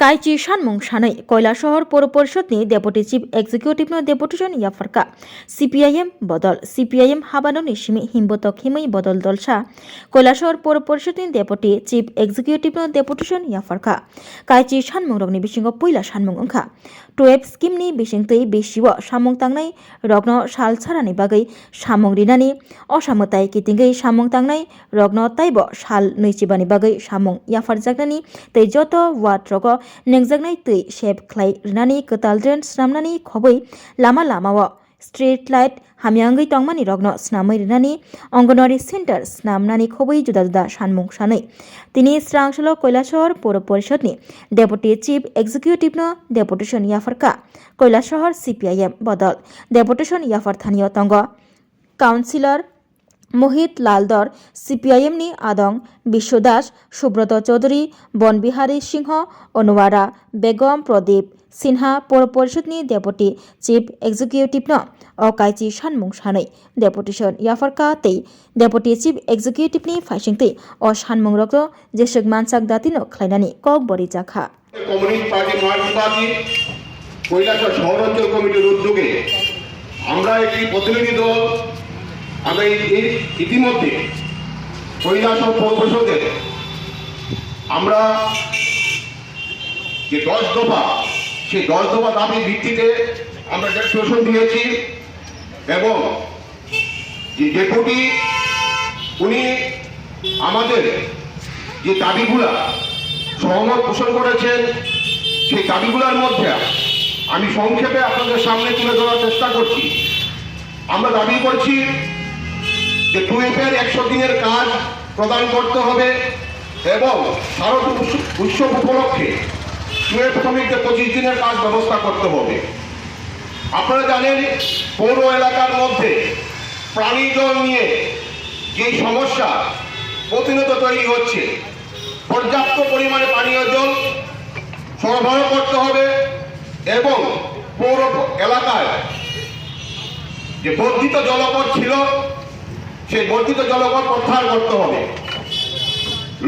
कायची सानमुं सानै কৈলাসহর পৌর পরিষদनि डेपुटी चीफ एक्जिक्यूटिवनो डेपुटेशन याफारका सीपीआईएम बदल सीपीआईएम हाबानोनि सिमि हिमबतक हिमै बदल दलसा কৈলাসহর পৌর পরিষদनि डेपुटी चीफ एक्जिक्यूटिवनो डेपुटेशन याफारका कायची सानमुं रगनि बिसिङाव पहिला सानमुं ओंखा 12 स्किमनि बिसिंतै बेसिव सामुं तांनाय रगनो साल सारानि बागै सामुं रिनानि असामताय कितिंगै सामुं तांनाय रगनो ताइब साल नैजिबानि बागै सामुं याफारजागनानि तै जत वाट रग नेंगजागनाय तै सेब ख्लाय रिनानि कताल ड्रेन स्नामनानि खबै लामा लामाव स्ट्रीट लाइट हामियांगै तंमानि रगनो स्नामै रिनानि अंगनवाड़ी सेंटर स्नामनानि खबै जुदा जुदा सानमुं सानै तिनि स्रांसल কৈলাসহর पौर परिषदनि डेपुटी चीफ एक्जिक्यूटिवनो डेपुटेशन याफारका কৈলাসহর सीपीआईएम बदल डेपुटेशन याफार थानिय तंग काउंसिलर मोहित लालदर सीपीआईएमनि आदं विश्व दास सुब्रत चौधरी बनबिहारी सिंह अनुवारा बेगम प्रदीप सिन्हा पौर परिषदनि डेपुटी चीफ एक्जिक्यूटिवनो अकायची सानमुं सानै डेपुटेशन याफारका तै डेपुटी चीफ एक्जिक्यूटिवनि फाइसिंतै अ सानमुं रगनो जेसक मानसाक दातिनो ख्लायनानि कक बरि जाखा communist party Marx party Kailashahar শহরাঞ্চল কমিটির উদ্যোগে আমরা একটি প্রতিনিধি দল আমরা ইতিমধ্যে কৈলাসহর পৌর পরিষদের আমরা যে 10 দফা সেই 10 দফা দাবির ভিত্তিতে আমরা ডেপুটেশন দিয়েছি এবং যে ডেপুটি উনি আমাদের যে দাবিগুলা সহমত পোষণ করেছেন সেই দাবিগুলোর মধ্যে আমি সংক্ষেপে আপনাদের সামনে তুলে ধরার চেষ্টা করছি। আমরা দাবি করছি যে 2F-এর 100 দিনের কাজ প্রদান করতে হবে এবং শারদ উৎসব উপলক্ষে 2F শ্রমিকদের 25 দিনের কাজ ব্যবস্থা করতে হবে। আপনারা জানেন পৌর এলাকার মধ্যে প্রাণী জল নিয়ে যে সমস্যা প্রতিনিয়ত তৈরি হচ্ছে, পর্যাপ্ত পরিমাণে পানীয় জল সরবরাহ করতে হবে এবং পৌর এলাকায় যে বর্ধিত জলপথ ছিল সেই বর্ধিত জলপথ প্রত্যাহার করতে হবে।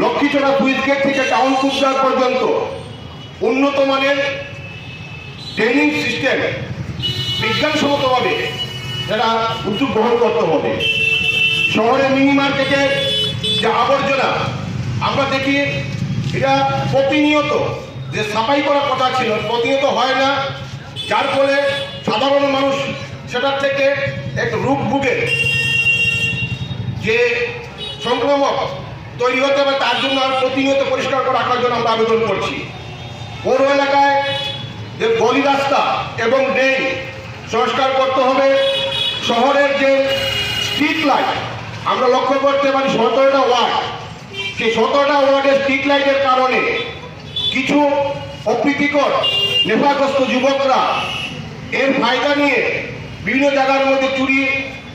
লক্ষ্মীছড়া সুইচ গেট থেকে টাউন কুবজার পর্যন্ত উন্নত মানের ড্রেনিং সিস্টেম বিজ্ঞানসম্মতভাবে সেটা উদ্যোগ গ্রহণ করতে হবে। শহরে মিনি মার্কেটের যে আবর্জনা আমরা দেখি এটা প্রতিনিয়ত যে সাফাই করার কথা ছিল প্রতিনিয়ত হয় না, যার ফলে সাধারণ মানুষ সেটার থেকে এক রূপ ভুগে যে সংক্রমক তৈরি হতে হবে, তার জন্য আর প্রতিনিয়ত পরিষ্কার করে রাখার জন্য আমরা আবেদন করছি। পৌর এলাকায় যে গলি রাস্তা এবং ড্রেন সংস্কার করতে হবে। শহরের যে স্ট্রিট লাইট আমরা লক্ষ্য করতে পারি 17টা ওয়ার্ড, সেই 17টা ওয়ার্ডের স্ট্রিট লাইটের কারণে কিছু অপ্রীতিকর নেশাগ্রস্ত যুবকরা এর ফায়দা নিয়ে বিভিন্ন জায়গার মধ্যে চুরি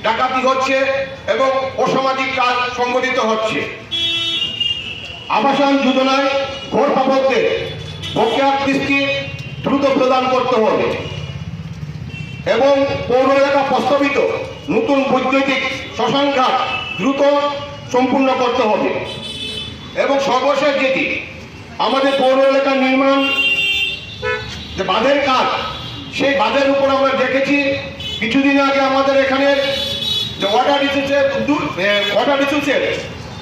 ডাকাতি হচ্ছে এবং অসামাজিক কাজ সংগঠিত হচ্ছে। আবাসন যোজনায় ঘর পাপকদের বকেয়া কিস্তি দ্রুত প্রদান করতে হবে এবং পৌর এলাকা প্রস্তাবিত নতুন বৈদ্যুতিক শ্মশান ঘাট দ্রুত সম্পূর্ণ করতে হবে এবং সর্বশেষ যেটি আমাদের পৌর এলাকার নির্মাণ যে বাঁধের কাজ, সেই বাঁধের উপর আমরা দেখেছি কিছুদিন আগে আমাদের এখানে যে ওয়াটার রিসোর্সের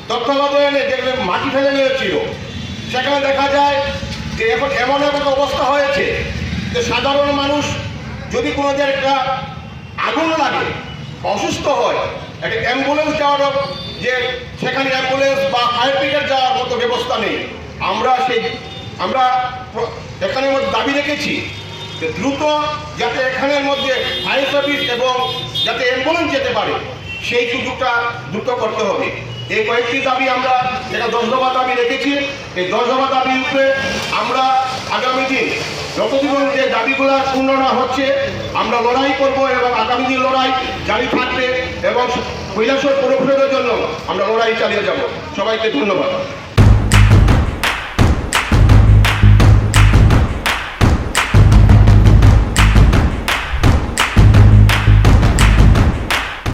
তত্ত্বাবধানে যেখানে মাটি ফেলে নিয়েছিল, সেখানে দেখা যায় যে এখন এমন একটা অবস্থা হয়েছে যে সাধারণ মানুষ যদি কোনো একটা আগুন লাগে অসুস্থ হয়, একটা অ্যাম্বুলেন্স যাওয়ার যে সেখানে অ্যাম্বুলেন্স বা ফায়ার ব্রিগেড যাওয়ার মতো ব্যবস্থা নেই। আমরা এখানের মধ্যে দাবি রেখেছি যে দ্রুত যাতে এখানের মধ্যে ফায়ার সার্ভিস এবং যাতে অ্যাম্বুলেন্স যেতে পারে সেই সুযোগটা দ্রুত করতে হবে। এই কয়েকটি দাবি আমরা যেটা 10 দফা দাবি রেখেছি, এই 10 দফা দাবির উপরে আমরা আগামী দিন যতদিন যে দাবিগুলো পূর্ণ না হচ্ছে আমরা লড়াই করব এবং আগামী দিন লড়াই জারি থাকবে এবং কৈলাসহর পৌর পরিষদের জন্য আমরা লড়াই চালিয়ে যাব। সবাইকে ধন্যবাদ।